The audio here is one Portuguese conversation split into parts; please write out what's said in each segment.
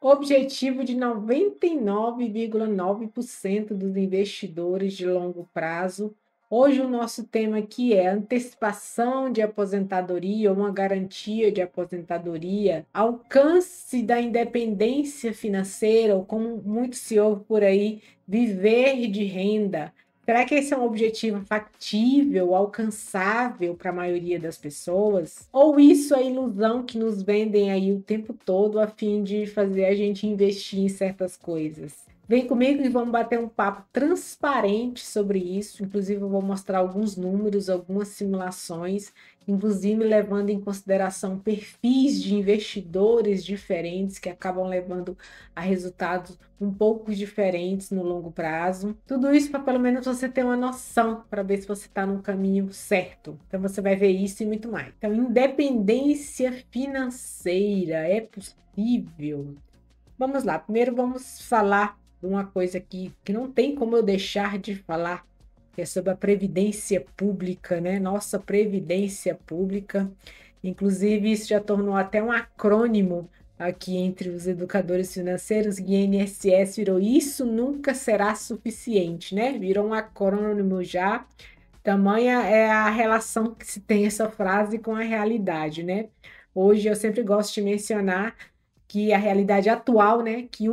Objetivo de 99,9% dos investidores de longo prazo. Hoje o nosso tema aqui é antecipação de aposentadoria, uma garantia de aposentadoria, alcance da independência financeira, ou como muito se ouve por aí, viver de renda. Será que esse é um objetivo factível, alcançável para a maioria das pessoas? Ou isso é ilusão que nos vendem aí o tempo todo a fim de fazer a gente investir em certas coisas? Vem comigo e vamos bater um papo transparente sobre isso. Inclusive, eu vou mostrar alguns números, algumas simulações, inclusive levando em consideração perfis de investidores diferentes que acabam levando a resultados um pouco diferentes no longo prazo. Tudo isso para pelo menos você ter uma noção, para ver se você está no caminho certo. Então você vai ver isso e muito mais. Então, independência financeira é possível? Vamos lá, primeiro vamos falar de uma coisa que não tem como eu deixar de falar, que é sobre a previdência pública, né? Nossa previdência pública. Inclusive, isso já tornou até um acrônimo aqui entre os educadores financeiros. INSS virou "isso nunca será suficiente", né? Virou um acrônimo já. Tamanha é a relação que se tem essa frase com a realidade, né? Hoje eu sempre gosto de mencionar que a realidade atual, né, que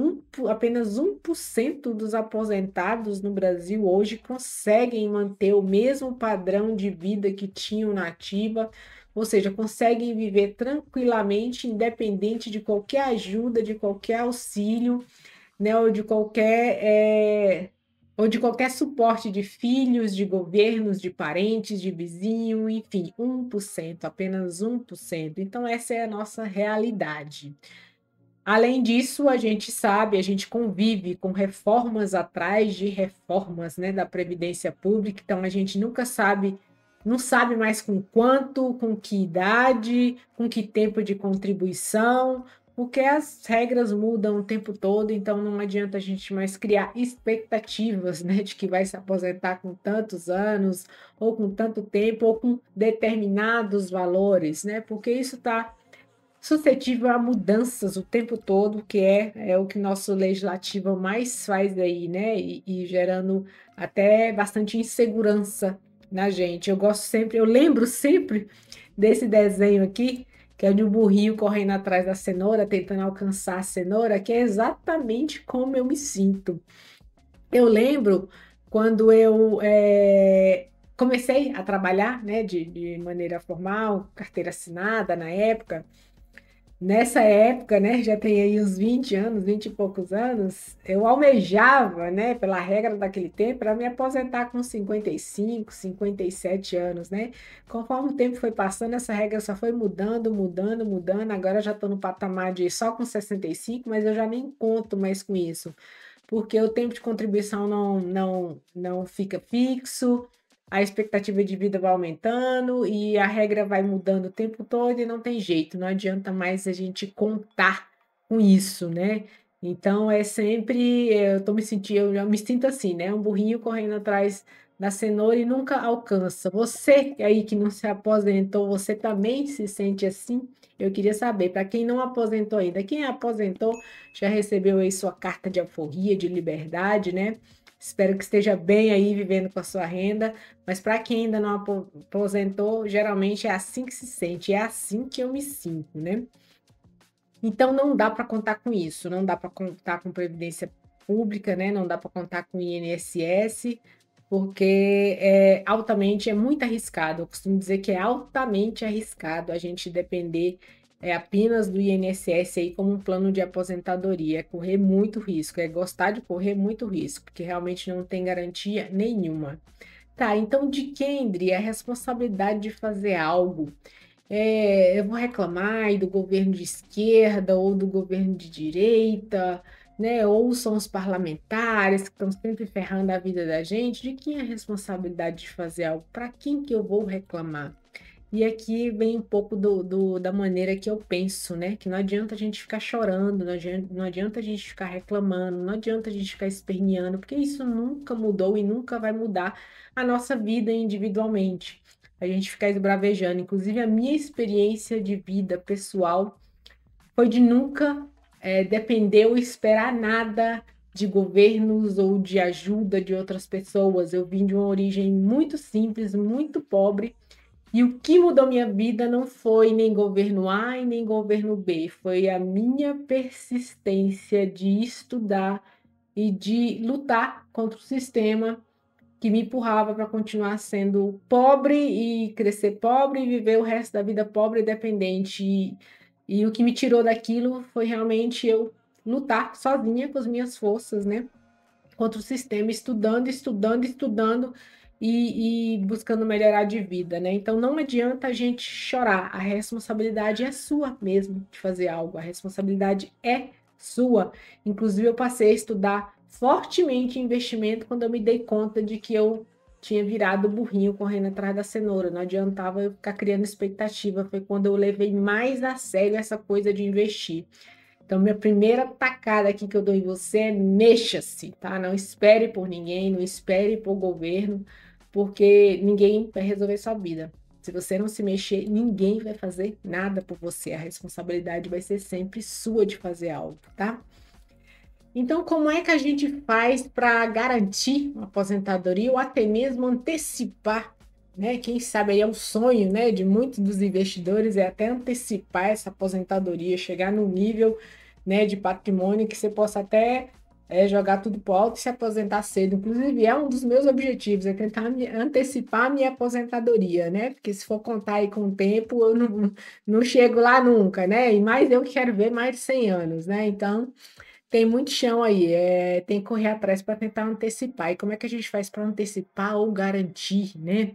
apenas 1% dos aposentados no Brasil hoje conseguem manter o mesmo padrão de vida que tinham na ativa, ou seja, conseguem viver tranquilamente, independente de qualquer ajuda, de qualquer auxílio, né, ou de qualquer suporte de filhos, de governos, de parentes, de vizinho, enfim, 1%, apenas 1%. Então essa é a nossa realidade. Além disso, a gente sabe, a gente convive com reformas atrás de reformas, né, da previdência pública, então a gente nunca sabe, não sabe mais com quanto, com que idade, com que tempo de contribuição, porque as regras mudam o tempo todo, então não adianta a gente mais criar expectativas, né, de que vai se aposentar com tantos anos, ou com tanto tempo, ou com determinados valores, né, porque isso está suscetível a mudanças o tempo todo, que é o que nosso legislativo mais faz aí, né, e gerando até bastante insegurança na gente. Eu lembro sempre desse desenho aqui, que é de um burrinho correndo atrás da cenoura, tentando alcançar a cenoura, que é exatamente como eu me sinto. Eu lembro quando eu, comecei a trabalhar, né, de maneira formal, carteira assinada na época. Nessa época, né, já tem aí uns 20 anos, 20 e poucos anos, eu almejava, né, pela regra daquele tempo, para me aposentar com 55, 57 anos, né? Conforme o tempo foi passando, essa regra só foi mudando, mudando, mudando. Agora eu já estou no patamar de só com 65, mas eu já nem conto mais com isso, porque o tempo de contribuição não fica fixo, a expectativa de vida vai aumentando e a regra vai mudando o tempo todo e não tem jeito, não adianta mais a gente contar com isso, né. Então é sempre eu me sinto assim, né, um burrinho correndo atrás da cenoura e nunca alcança. Você aí que não se aposentou, você também se sente assim? Eu queria saber, para quem não aposentou ainda, quem aposentou já recebeu aí sua carta de alforria, de liberdade, né. Espero que esteja bem aí vivendo com a sua renda, mas para quem ainda não aposentou, geralmente é assim que se sente, é assim que eu me sinto, né. Então não dá para contar com isso, não dá para contar com previdência pública, né, não dá para contar com INSS, porque é muito arriscado. Eu costumo dizer que é altamente arriscado a gente depender, apenas do INSS aí como um plano de aposentadoria, é correr muito risco, é gostar de correr muito risco, porque realmente não tem garantia nenhuma. Tá, então de quem, Indri, é a responsabilidade de fazer algo? Eu vou reclamar aí do governo de esquerda ou do governo de direita, né? Ou são os parlamentares que estão sempre ferrando a vida da gente. De quem é a responsabilidade de fazer algo? Para quem que eu vou reclamar? E aqui vem um pouco da maneira que eu penso, né? Que não adianta a gente ficar chorando, não adianta a gente ficar reclamando, não adianta a gente ficar esperneando, porque isso nunca mudou e nunca vai mudar a nossa vida individualmente. A gente ficar esbravejando. Inclusive, a minha experiência de vida pessoal foi de nunca depender ou esperar nada de governos ou de ajuda de outras pessoas. Eu vim de uma origem muito simples, muito pobre, e o que mudou minha vida não foi nem governo A e nem governo B, foi a minha persistência de estudar e de lutar contra o sistema que me empurrava para continuar sendo pobre e crescer pobre e viver o resto da vida pobre e dependente. E o que me tirou daquilo foi realmente eu lutar sozinha com as minhas forças, né? Contra o sistema, estudando, estudando, estudando e buscando melhorar de vida, né? Então não adianta a gente chorar, a responsabilidade é sua mesmo de fazer algo, a responsabilidade é sua. Inclusive, eu passei a estudar fortemente investimento quando eu me dei conta de que eu tinha virado burrinho correndo atrás da cenoura. Não adiantava eu ficar criando expectativa. Foi quando eu levei mais a sério essa coisa de investir. Então, minha primeira tacada aqui que eu dou em você é mexa-se, tá? Não espere por ninguém, não espere por governo, porque ninguém vai resolver sua vida. Se você não se mexer, ninguém vai fazer nada por você. A responsabilidade vai ser sempre sua de fazer algo, tá? Então, como é que a gente faz para garantir uma aposentadoria ou até mesmo antecipar, né? Quem sabe aí é um sonho, né, de muitos dos investidores é até antecipar essa aposentadoria, chegar num nível, né, de patrimônio que você possa até jogar tudo pro alto e se aposentar cedo. Inclusive, é um dos meus objetivos, é tentar antecipar a minha aposentadoria, né? Porque se for contar aí com o tempo, eu não chego lá nunca, né? E mais eu que quero ver mais de 100 anos, né? Então, tem muito chão aí, tem que correr atrás para tentar antecipar. E como é que a gente faz para antecipar ou garantir, né?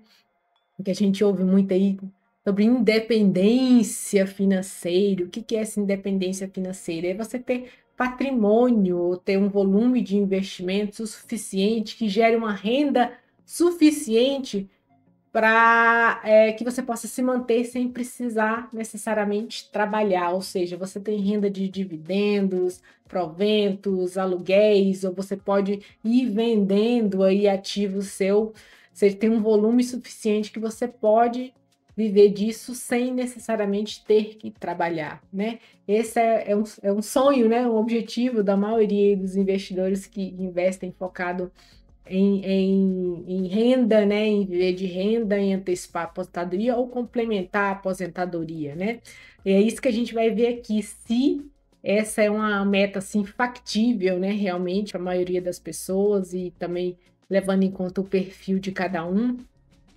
Que a gente ouve muito aí sobre independência financeira. O que que é essa independência financeira? É você ter patrimônio, ter um volume de investimentos suficiente que gere uma renda suficiente para que você possa se manter sem precisar necessariamente trabalhar, ou seja, você tem renda de dividendos, proventos, aluguéis, ou você pode ir vendendo aí ativos seu, você tem um volume suficiente que você pode viver disso sem necessariamente ter que trabalhar, né? Esse é um sonho, né? Um objetivo da maioria dos investidores que investem focado em renda, né? Em viver de renda, em antecipar a aposentadoria ou complementar a aposentadoria, né? E é isso que a gente vai ver aqui, se essa é uma meta assim factível, né? Realmente, para a maioria das pessoas e também levando em conta o perfil de cada um.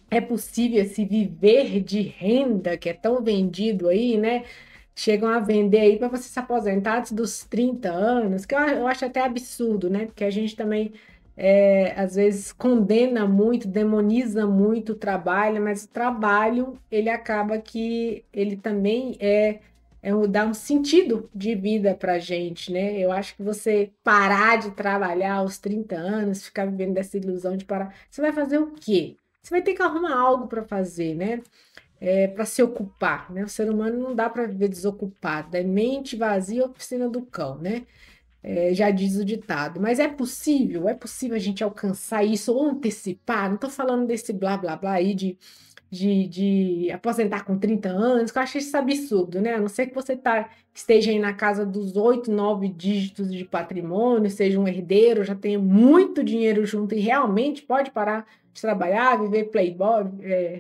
É possível se viver de renda, que é tão vendido aí, né? Chegam a vender aí para você se aposentar antes dos 30 anos, que eu acho até absurdo, né? Porque a gente também, às vezes, condena muito, demoniza muito o trabalho, mas o trabalho, ele acaba que ele também dá um sentido de vida para a gente, né? Eu acho que você parar de trabalhar aos 30 anos, ficar vivendo dessa ilusão de parar, você vai fazer o quê? Você vai ter que arrumar algo para fazer, né? Para se ocupar, né? O ser humano não dá para viver desocupado, é mente vazia, oficina do cão, né? Já diz o ditado. Mas é possível a gente alcançar isso ou antecipar? Não estou falando desse blá blá blá aí de aposentar com 30 anos, que eu acho isso absurdo, né? A não ser que você esteja aí na casa dos 8, 9 dígitos de patrimônio, seja um herdeiro, já tenha muito dinheiro junto e realmente pode parar de trabalhar, viver playboy,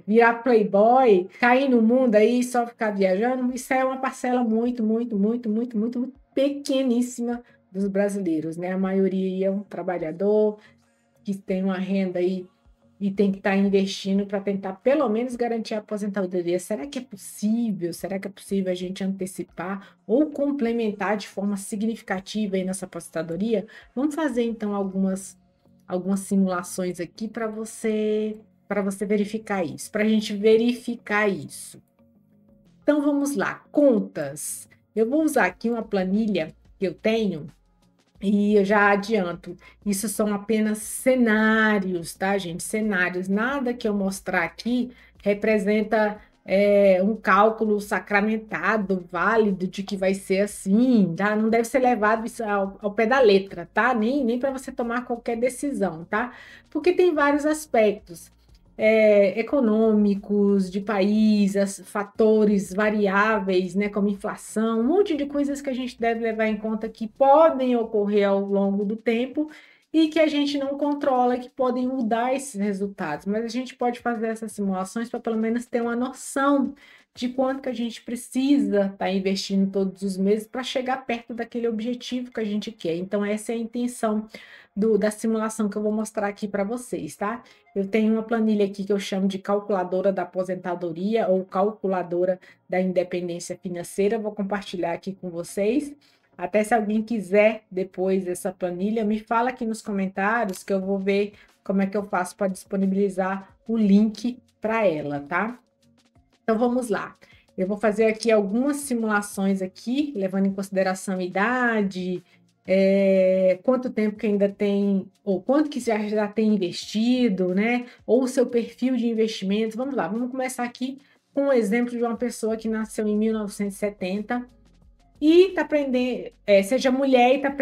virar playboy, cair no mundo aí só ficar viajando, isso é uma parcela muito, muito, muito, muito, muito pequeníssima dos brasileiros, né? A maioria é um trabalhador que tem uma renda aí e tem que estar investindo para tentar pelo menos garantir a aposentadoria. Será que é possível? Será que é possível a gente antecipar ou complementar de forma significativa aí nessa aposentadoria? Vamos fazer então algumas simulações aqui para você verificar isso, para a gente verificar isso. Então vamos lá, contas. Eu vou usar aqui uma planilha que eu tenho e eu já adianto, isso são apenas cenários, tá, gente? Cenários. Nada que eu mostrar aqui representa um cálculo sacramentado, válido, de que vai ser assim, tá? Não deve ser levado isso ao pé da letra, tá? Nem para você tomar qualquer decisão, tá? Porque tem vários aspectos. econômicos, de país, fatores variáveis, né, como inflação, um monte de coisas que a gente deve levar em conta que podem ocorrer ao longo do tempo e que a gente não controla, que podem mudar esses resultados. Mas a gente pode fazer essas simulações para pelo menos ter uma noção de quanto que a gente precisa estar investindo todos os meses para chegar perto daquele objetivo que a gente quer. Então, essa é a intenção da simulação que eu vou mostrar aqui para vocês, tá? Eu tenho uma planilha aqui que eu chamo de calculadora da aposentadoria ou calculadora da independência financeira. Vou compartilhar aqui com vocês. Até se alguém quiser depois essa planilha, me fala aqui nos comentários que eu vou ver como é que eu faço para disponibilizar o link para ela, tá? Então vamos lá. Eu vou fazer aqui algumas simulações aqui, levando em consideração a idade, quanto tempo que ainda tem, ou quanto que já tem investido, né? Ou o seu perfil de investimento. Vamos lá, vamos começar aqui com um exemplo de uma pessoa que nasceu em 1970 e está aprendendo, seja mulher e está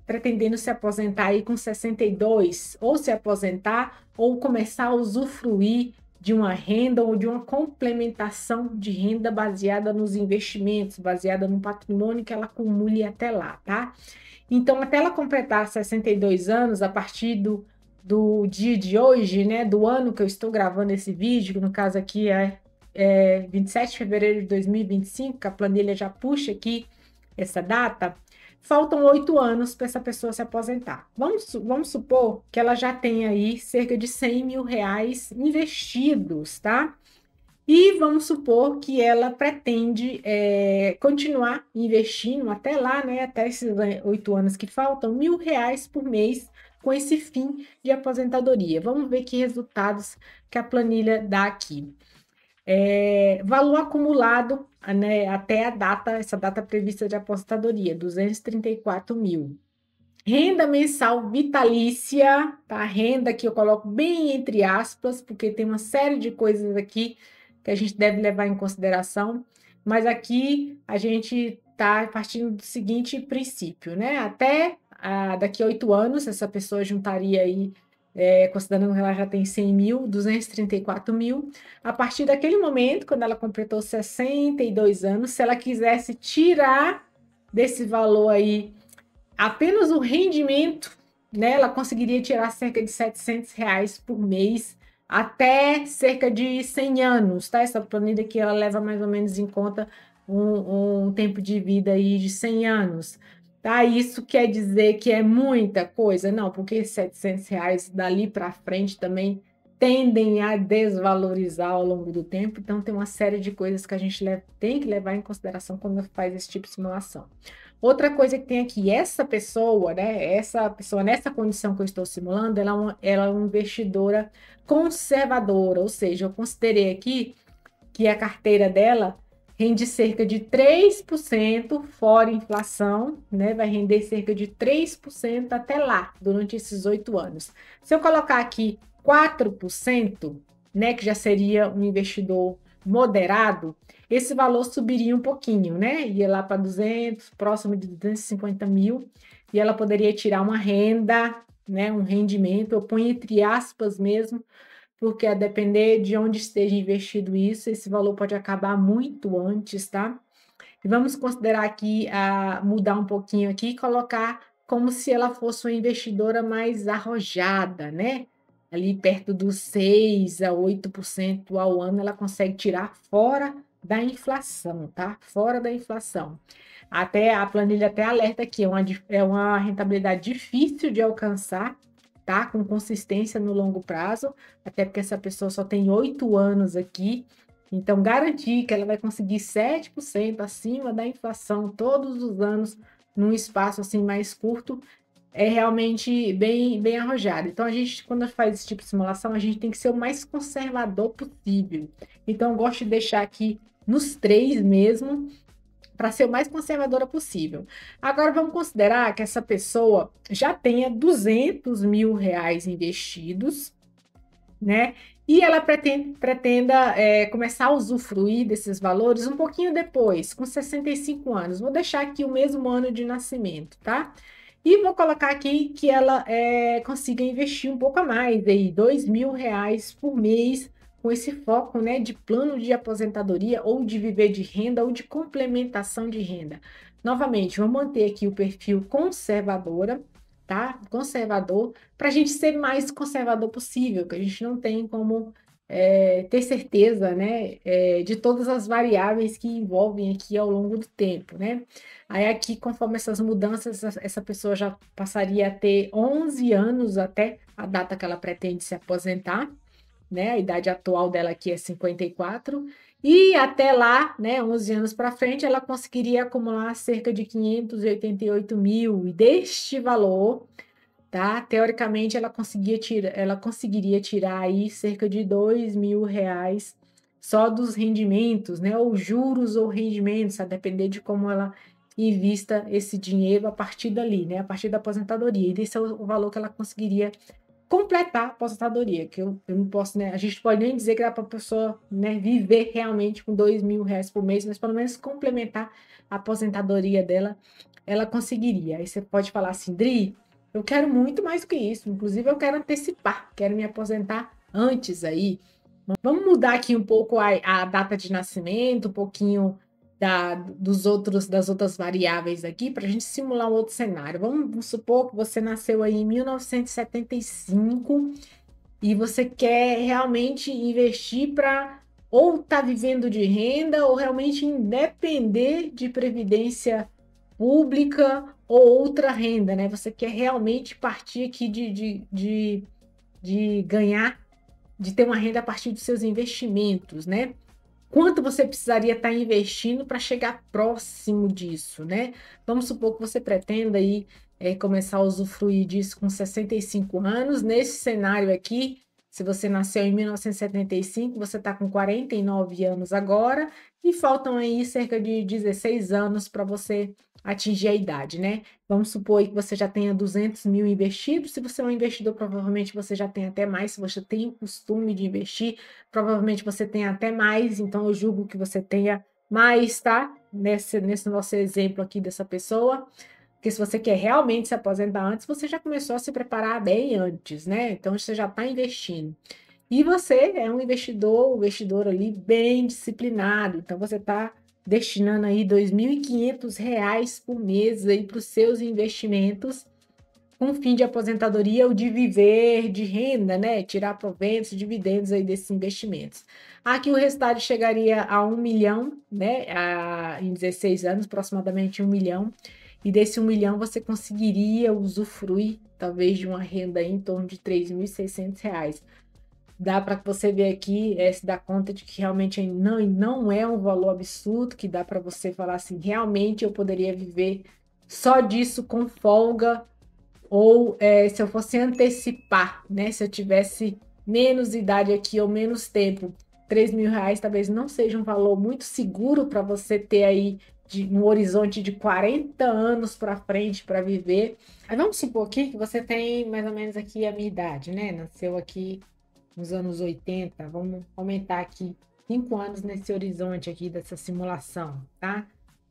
pretendendo se aposentar aí com 62, ou se aposentar, ou começar a usufruir de uma renda ou de uma complementação de renda baseada nos investimentos, baseada no patrimônio que ela acumule até lá, tá? Então, até ela completar 62 anos, a partir do dia de hoje, né, do ano que eu estou gravando esse vídeo, que no caso aqui é 27 de fevereiro de 2025, que a planilha já puxa aqui essa data, faltam 8 anos para essa pessoa se aposentar. Vamos supor que ela já tem aí cerca de 100 mil reais investidos, tá? E vamos supor que ela pretende continuar investindo até lá, né? Até esses 8 anos que faltam, R$ 1.000 por mês com esse fim de aposentadoria. Vamos ver que resultados que a planilha dá aqui. Valor acumulado, né, até a data, essa data prevista de aposentadoria, 234 mil. Renda mensal vitalícia, tá? Renda que eu coloco bem entre aspas, porque tem uma série de coisas aqui que a gente deve levar em consideração, mas aqui a gente tá partindo do seguinte princípio, né? Até daqui a 8 anos, essa pessoa juntaria aí, considerando que ela já tem 100 mil, 234 mil. A partir daquele momento, quando ela completou 62 anos, se ela quisesse tirar desse valor aí apenas o rendimento, né, ela conseguiria tirar cerca de R$ 700 por mês até cerca de 100 anos, tá? Essa planilha aqui, ela leva mais ou menos em conta um tempo de vida aí de 100 anos, tá? Isso quer dizer que é muita coisa? Não, porque R$ 700 dali para frente também tendem a desvalorizar ao longo do tempo, então tem uma série de coisas que a gente tem que levar em consideração quando faz esse tipo de simulação. Outra coisa que tem aqui, essa pessoa, né? Essa pessoa, nessa condição que eu estou simulando, ela é uma investidora conservadora, ou seja, eu considerei aqui que a carteira dela rende cerca de 3% fora inflação, né? Vai render cerca de 3% até lá, durante esses 8 anos. Se eu colocar aqui 4%, né? Que já seria um investidor moderado, esse valor subiria um pouquinho, né? Ia lá para 200, próximo de 250 mil, e ela poderia tirar uma renda, né? Um rendimento, eu ponho entre aspas mesmo, porque a depender de onde esteja investido isso, esse valor pode acabar muito antes, tá? E vamos considerar aqui, mudar um pouquinho aqui e colocar como se ela fosse uma investidora mais arrojada, né? Ali perto dos 6 a 8% ao ano, ela consegue tirar fora da inflação, tá? Fora da inflação. Até a planilha até alerta aqui, é uma rentabilidade difícil de alcançar, tá? Com consistência no longo prazo, até porque essa pessoa só tem 8 anos aqui, então garantir que ela vai conseguir 7% acima da inflação todos os anos, num espaço assim mais curto, é realmente bem arrojado. Então, quando faz esse tipo de simulação, a gente tem que ser o mais conservador possível. Então, eu gosto de deixar aqui nos 3 mesmo, para ser o mais conservadora possível. Agora, vamos considerar que essa pessoa já tenha 200 mil reais investidos, né? E ela pretenda começar a usufruir desses valores um pouquinho depois, com 65 anos. Vou deixar aqui o mesmo ano de nascimento, tá? E vou colocar aqui que ela consiga investir um pouco a mais, aí, R$ 2.000 por mês, com esse foco, né, de plano de aposentadoria, ou de viver de renda, ou de complementação de renda. Novamente, vou manter aqui o perfil conservadora, tá? Conservador, para a gente ser mais conservador possível, que a gente não tem como ter certeza, né, de todas as variáveis que envolvem aqui ao longo do tempo, né? Aí aqui, conforme essas mudanças, essa pessoa já passaria a ter 11 anos até a data que ela pretende se aposentar, né? A idade atual dela aqui é 54, e até lá, né, 11 anos para frente, ela conseguiria acumular cerca de 588 mil, e deste valor, tá? Teoricamente, ela conseguiria tirar aí cerca de R$ 2.000 só dos rendimentos, né? Ou juros ou rendimentos, a depender de como ela invista esse dinheiro a partir dali, né? A partir da aposentadoria. E esse é o valor que ela conseguiria completar a aposentadoria, que eu não posso, né? A gente pode nem dizer que dá para a pessoa, né, viver realmente com R$ 2.000 por mês, mas pelo menos complementar a aposentadoria dela, ela conseguiria. Aí você pode falar assim, Dri, eu quero muito mais do que isso, inclusive eu quero antecipar, quero me aposentar antes aí. Vamos mudar aqui um pouco a data de nascimento, um pouquinho das outras variáveis aqui, para a gente simular um outro cenário. Vamos supor que você nasceu aí em 1975 e você quer realmente investir para ou estar vivendo de renda ou realmente independer de previdência pública ou outra renda, né? Você quer realmente partir aqui de ganhar, de ter uma renda a partir dos seus investimentos, né? Quanto você precisaria estar investindo para chegar próximo disso, né? Vamos supor que você pretenda aí começar a usufruir disso com 65 anos. Nesse cenário aqui, se você nasceu em 1975, você está com 49 anos agora e faltam aí cerca de 16 anos para você atingir a idade, né? Vamos supor aí que você já tenha 200 mil investidos. Se você é um investidor, provavelmente você já tem até mais. Se você tem o costume de investir, provavelmente você tenha até mais, então eu julgo que você tenha mais, tá? Nesse nosso exemplo aqui dessa pessoa. Porque se você quer realmente se aposentar antes, você já começou a se preparar bem antes, né? Então você já está investindo. E você é um investidor ali bem disciplinado. Então você está destinando aí R$ 2.500 por mês aí para os seus investimentos com fim de aposentadoria ou de viver de renda, né? Tirar proventos, dividendos aí desses investimentos. Aqui o resultado chegaria a 1 milhão, né? Em 16 anos, aproximadamente 1 milhão. E desse 1 milhão você conseguiria usufruir, talvez, de uma renda aí em torno de R$ 3.600. Dá para você ver aqui, se dá conta de que realmente não é um valor absurdo, que dá para você falar assim, realmente eu poderia viver só disso com folga, ou se eu fosse antecipar, né? Se eu tivesse menos idade aqui ou menos tempo, R$ 3.000 talvez não seja um valor muito seguro para você ter aí um horizonte de 40 anos para frente para viver. Aí vamos supor aqui que você tem mais ou menos aqui a minha idade, né? Nasceu aqui nos anos 80. Vamos aumentar aqui 5 anos nesse horizonte aqui dessa simulação, tá?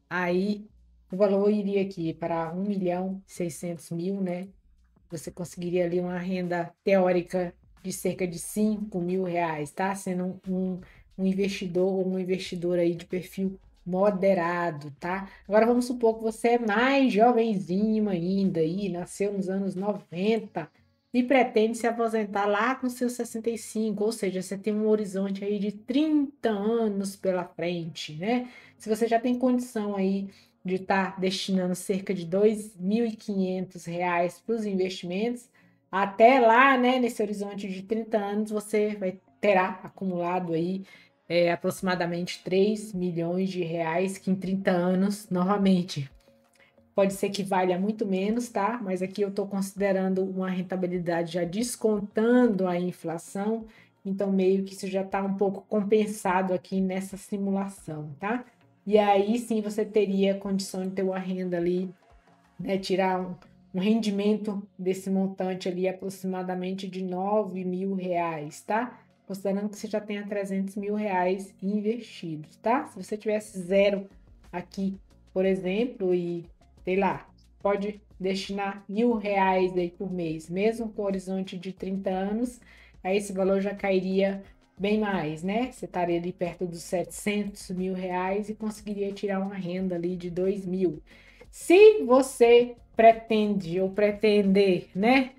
Aí o valor iria aqui para 1.600.000, né? Você conseguiria ali uma renda teórica de cerca de R$ 5.000, tá? Sendo um investidor ou uma investidora aí de perfil moderado, tá? Agora vamos supor que você é mais jovenzinho ainda aí, nasceu nos anos 90 e pretende se aposentar lá com seus 65, ou seja, você tem um horizonte aí de 30 anos pela frente, né? Se você já tem condição aí de estar destinando cerca de R$ 2.500 para os investimentos, até lá, né, nesse horizonte de 30 anos, você terá acumulado aí aproximadamente R$ 3.000.000, que em 30 anos, novamente, pode ser que valha muito menos, tá? Mas aqui eu estou considerando uma rentabilidade já descontando a inflação, então meio que isso já está um pouco compensado aqui nessa simulação, tá? E aí sim você teria condição de ter uma renda ali, né? Tirar um rendimento desse montante ali aproximadamente de R$ 9.000, tá? Considerando que você já tenha R$ 300.000 investidos, tá? Se você tivesse zero aqui, por exemplo, e sei lá, pode destinar R$ 1.000 aí por mês, mesmo com horizonte de 30 anos, aí esse valor já cairia bem mais, né? Você estaria ali perto dos R$ 700.000 e conseguiria tirar uma renda ali de 2.000. Se você pretende ou pretender, né,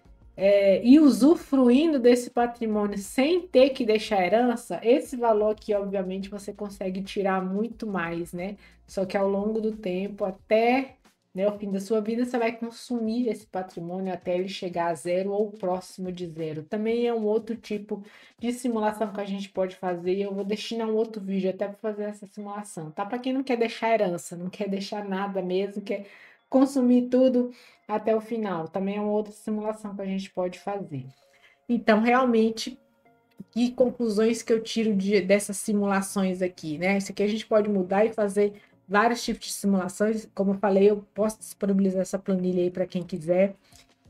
e usufruindo desse patrimônio sem ter que deixar herança, esse valor aqui, obviamente, você consegue tirar muito mais, né? Só que ao longo do tempo, até, né, o fim da sua vida, você vai consumir esse patrimônio até ele chegar a zero ou próximo de zero. Também é um outro tipo de simulação que a gente pode fazer. Eu vou destinar um outro vídeo até para fazer essa simulação, tá? Para quem não quer deixar herança, não quer deixar nada mesmo, quer consumir tudo até o final. Também é uma outra simulação que a gente pode fazer. Então, realmente, que conclusões que eu tiro dessas simulações aqui, né? Isso aqui a gente pode mudar e fazer vários tipos de simulações. Como eu falei, eu posso disponibilizar essa planilha aí para quem quiser.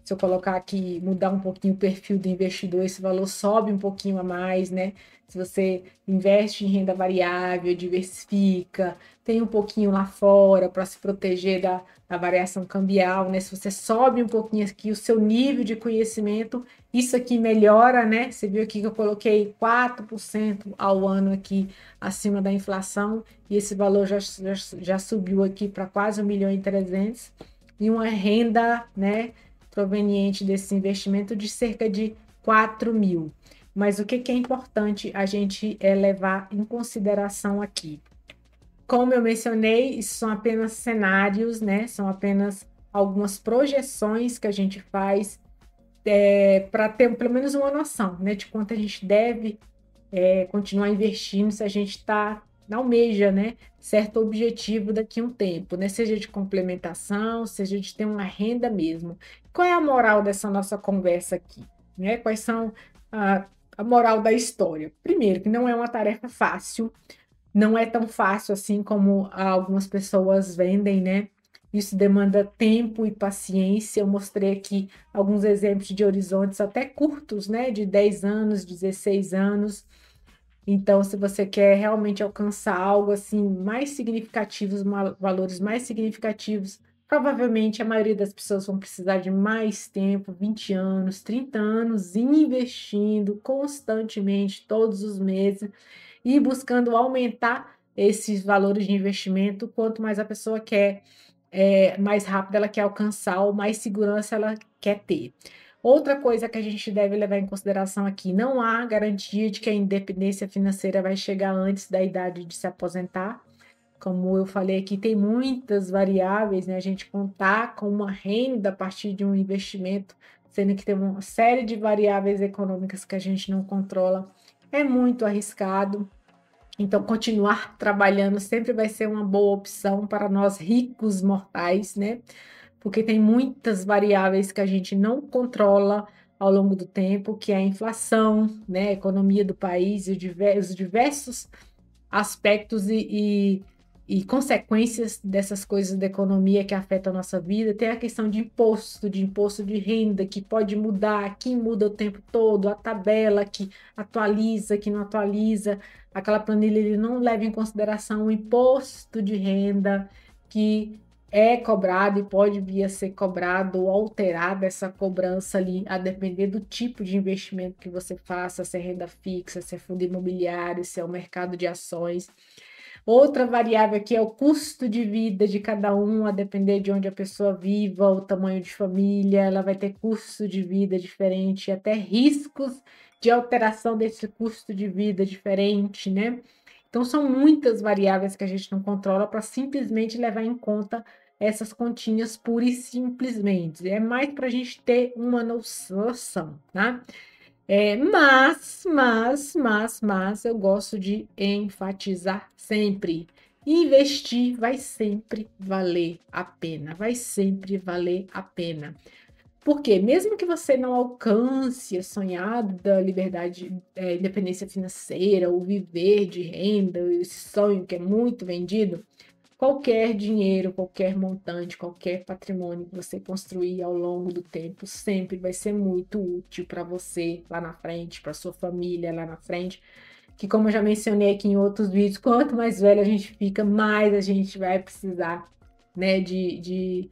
Se eu colocar aqui, mudar um pouquinho o perfil do investidor, esse valor sobe um pouquinho a mais, né? Se você investe em renda variável, diversifica, tem um pouquinho lá fora para se proteger da variação cambial, né? Se você sobe um pouquinho aqui o seu nível de conhecimento, isso aqui melhora, né? Você viu aqui que eu coloquei 4% ao ano aqui acima da inflação, e esse valor já subiu aqui para quase 1.300.000, e uma renda, né, proveniente desse investimento de cerca de 4.000. Mas o que é importante a gente levar em consideração aqui? Como eu mencionei, isso são apenas cenários, né? São apenas algumas projeções que a gente faz para ter pelo menos uma noção, né, de quanto a gente deve continuar investindo se a gente almeja, né, certo objetivo daqui a um tempo, né, seja de complementação, seja de ter uma renda mesmo. Qual é a moral dessa nossa conversa aqui, né? Quais são a moral da história? Primeiro, que não é uma tarefa fácil, não é tão fácil assim como algumas pessoas vendem, né? Isso demanda tempo e paciência. Eu mostrei aqui alguns exemplos de horizontes até curtos, né? De 10 anos, 16 anos. Então, se você quer realmente alcançar algo assim mais significativos, valores mais significativos, provavelmente a maioria das pessoas vão precisar de mais tempo, 20 anos, 30 anos, investindo constantemente, todos os meses, e buscando aumentar esses valores de investimento. Quanto mais a pessoa quer, mais rápido ela quer alcançar, ou mais segurança ela quer ter. Outra coisa que a gente deve levar em consideração aqui, não há garantia de que a independência financeira vai chegar antes da idade de se aposentar. Como eu falei aqui, tem muitas variáveis, né? A gente contar com uma renda a partir de um investimento, sendo que tem uma série de variáveis econômicas que a gente não controla, é muito arriscado. Então, continuar trabalhando sempre vai ser uma boa opção para nós ricos mortais, né? Porque tem muitas variáveis que a gente não controla ao longo do tempo, que é a inflação, né? A economia do país e os diversos aspectos e consequências dessas coisas da economia que afetam a nossa vida. Tem a questão de imposto de renda, que pode mudar, que muda o tempo todo, a tabela que atualiza, que não atualiza, aquela planilha ele não leva em consideração o imposto de renda que é cobrado e pode vir a ser cobrado ou alterada essa cobrança ali, a depender do tipo de investimento que você faça, se é renda fixa, se é fundo imobiliário, se é o mercado de ações. Outra variável aqui é o custo de vida de cada um, a depender de onde a pessoa viva, o tamanho de família, ela vai ter custo de vida diferente, até riscos de alteração desse custo de vida diferente, né? Então, são muitas variáveis que a gente não controla para simplesmente levar em conta essas continhas pura e simplesmente. É mais para a gente ter uma noção, tá? Mas, eu gosto de enfatizar sempre. Investir vai sempre valer a pena, vai sempre valer a pena. Porque mesmo que você não alcance a sonhada liberdade, independência financeira, ou viver de renda, esse sonho que é muito vendido, qualquer dinheiro, qualquer montante, qualquer patrimônio que você construir ao longo do tempo sempre vai ser muito útil para você lá na frente, para sua família lá na frente. Que, como eu já mencionei aqui em outros vídeos, quanto mais velho a gente fica, mais a gente vai precisar, né, de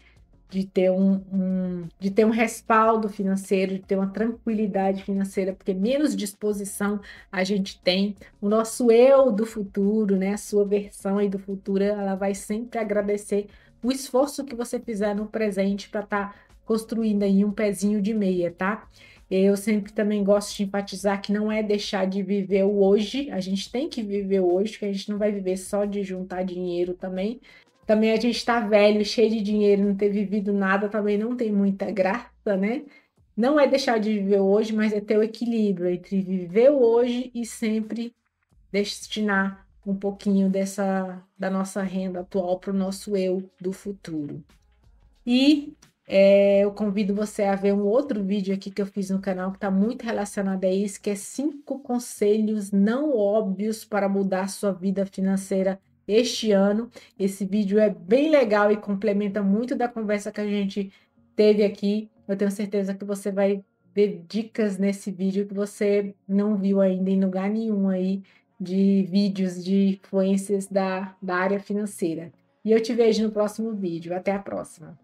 de ter um respaldo financeiro, de ter uma tranquilidade financeira, porque menos disposição a gente tem. O nosso eu do futuro, né, a sua versão aí do futuro, ela vai sempre agradecer o esforço que você fizer no presente para estar construindo aí um pezinho de meia, tá? Eu sempre também gosto de enfatizar que não é deixar de viver o hoje, a gente tem que viver o hoje, que a gente não vai viver só de juntar dinheiro também. Também a gente tá velho, cheio de dinheiro, não ter vivido nada também não tem muita graça, né? Não é deixar de viver o hoje, mas é ter o equilíbrio entre viver o hoje e sempre destinar um pouquinho da nossa renda atual para o nosso eu do futuro. E eu convido você a ver um outro vídeo aqui que eu fiz no canal que está muito relacionado a isso, que é 5 conselhos não óbvios para mudar sua vida financeira este ano. Esse vídeo é bem legal e complementa muito da conversa que a gente teve aqui. Eu tenho certeza que você vai ver dicas nesse vídeo que você não viu ainda em lugar nenhum aí de vídeos de influências da área financeira. E eu te vejo no próximo vídeo. Até a próxima.